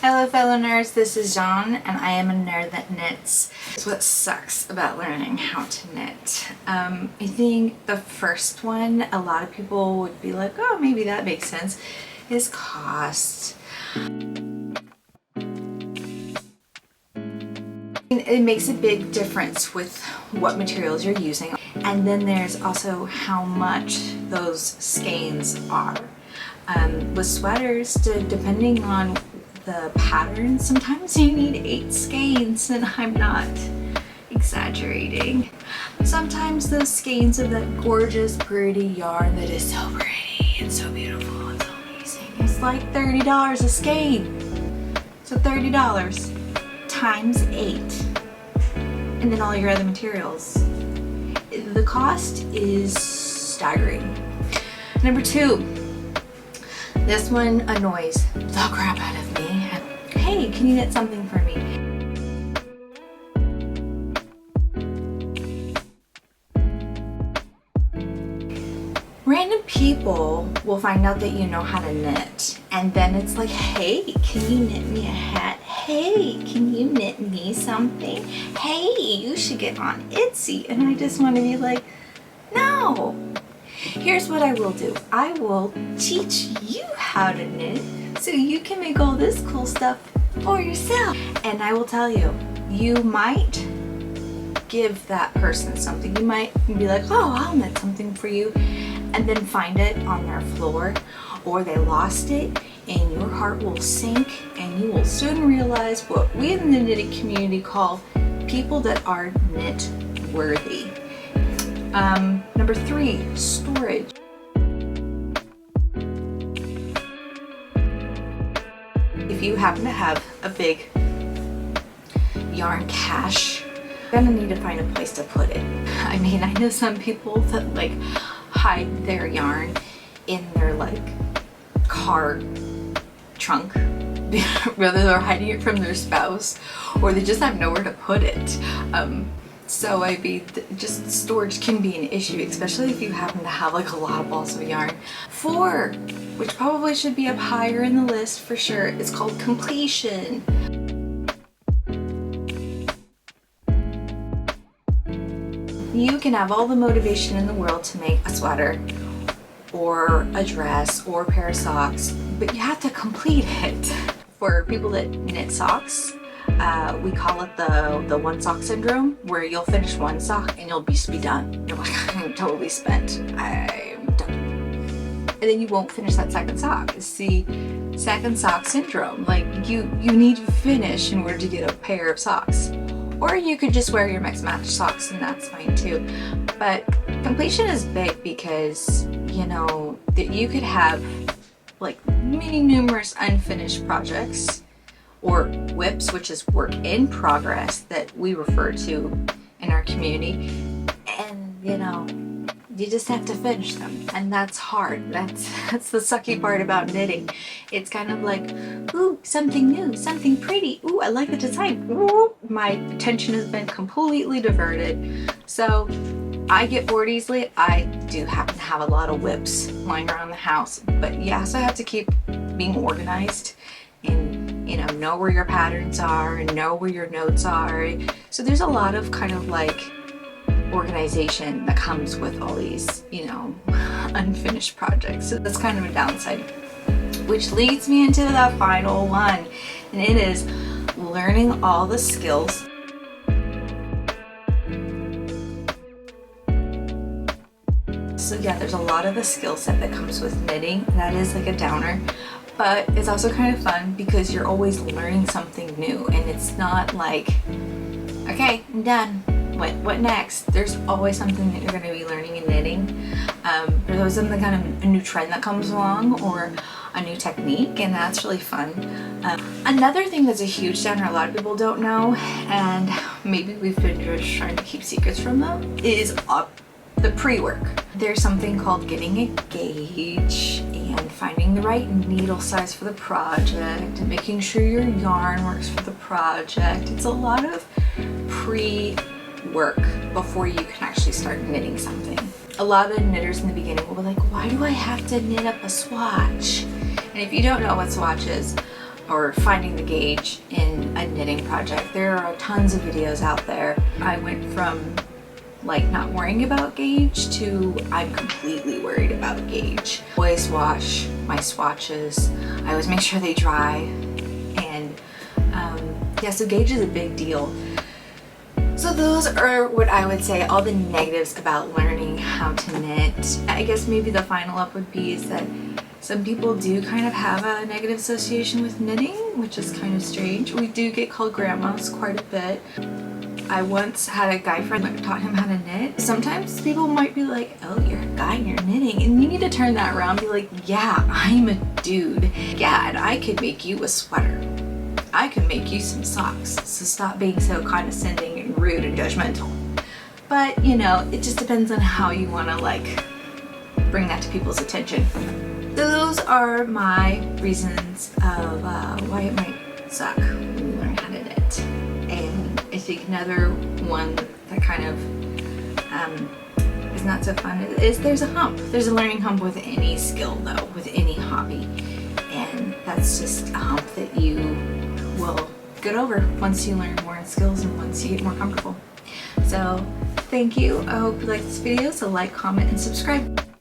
Hello fellow nerds, this is John and I am a nerd that knits. It's what sucks about learning how to knit. I think the first one, a lot of people would be like, oh, maybe that makes sense, is cost. It makes a big difference with what materials you're using. And then there's also how much those skeins are. With sweaters, depending on the pattern, sometimes you need 8 skeins, and I'm not exaggerating. Sometimes those skeins of that gorgeous, pretty yarn that is so pretty and so beautiful and so amazing. It's like $30 a skein. So $30 times 8. And then all your other materials. The cost is staggering. Number 2. This one annoys the crap out of me. Hey, can you knit something for me? Random people will find out that you know how to knit, and then it's like, hey, can you knit me a hat? Hey, can you knit me something? Hey, you should get on Etsy. And I just want to be like, no. Here's what I will do. I will teach you how to knit so you can make all this cool stuff for yourself. And I will tell you, you might give that person something. You might be like, oh, I'll knit something for you, and then find it on their floor, or they lost it, and your heart will sink, and you will soon realize what we in the knitting community call people that are knit worthy. Number 3, storage. If you happen to have a big yarn cache, you're gonna need to find a place to put it. I mean, I know some people that like hide their yarn in their like car trunk, whether they're hiding it from their spouse or they just have nowhere to put it. So I mean, just storage can be an issue, especially if you happen to have like a lot of balls of yarn. 4, which probably should be up higher in the list for sure, is called completion. You can have all the motivation in the world to make a sweater or a dress or a pair of socks, but you have to complete it. For people that knit socks, we call it the one sock syndrome, where you'll finish one sock and you'll be done. You're like, I'm totally spent. I'm done. And then you won't finish that second sock. It's the second sock syndrome. Like you need to finish in order to get a pair of socks. Or you could just wear your mixed match socks, and that's fine too. But completion is big because, you know, that you could have like numerous unfinished projects, or WIPs, which is work in progress that we refer to in our community, and you know, you just have to finish them, and that's hard. That's the sucky part about knitting. It's kind of like, ooh, something new, something pretty, ooh, I like the design, ooh, my attention has been completely diverted. So I get bored easily. I do happen to have a lot of WIPs lying around the house, but you also have to keep being organized and, you know where your patterns are and know where your notes are. So there's a lot of kind of like organization that comes with all these, you know, unfinished projects. So that's kind of a downside, which leads me into the final one, and it is learning all the skills. So yeah, there's a lot of the skill set that comes with knitting. That is like a downer, but it's also kind of fun because you're always learning something new, and it's not like, okay, I'm done. What next? There's always something that you're going to be learning in knitting. There's always something, kind of a new trend that comes along, or a new technique, and that's really fun. Another thing that's a huge downer a lot of people don't know, and maybe we've been just trying to keep secrets from them, is the pre-work. There's something called getting a gauge and finding the right needle size for the project and making sure your yarn works for the project. It's a lot of pre-work before you can actually start knitting something. A lot of knitters in the beginning will be like, why do I have to knit up a swatch? And if you don't know what swatches or finding the gauge in a knitting project. There are tons of videos out there. I went from like not worrying about gauge to I'm completely worried about gauge. Always wash my swatches. I always make sure they dry, and yeah, so gauge is a big deal. So those are what I would say all the negatives about learning how to knit. I guess maybe the final up would be is that some people do kind of have a negative association with knitting, which is kind of strange. We do get called grandmas quite a bit. I once had a guy friend that taught him how to knit. Sometimes people might be like, oh, you're a guy and you're knitting. And you need to turn that around and be like, yeah, I'm a dude. Yeah, and I could make you a sweater. I can make you some socks. So stop being so condescending and rude and judgmental. But, you know, it just depends on how you want to like bring that to people's attention. So those are my reasons of why it might suck when you learn how to knit. And I think another one that kind of is not so fun is there's a hump. There's a learning hump with any skill though, with any hobby. And that's just a hump that you will get over once you learn more skills and once you get more comfortable. So thank you. I hope you liked this video. So like, comment, and subscribe.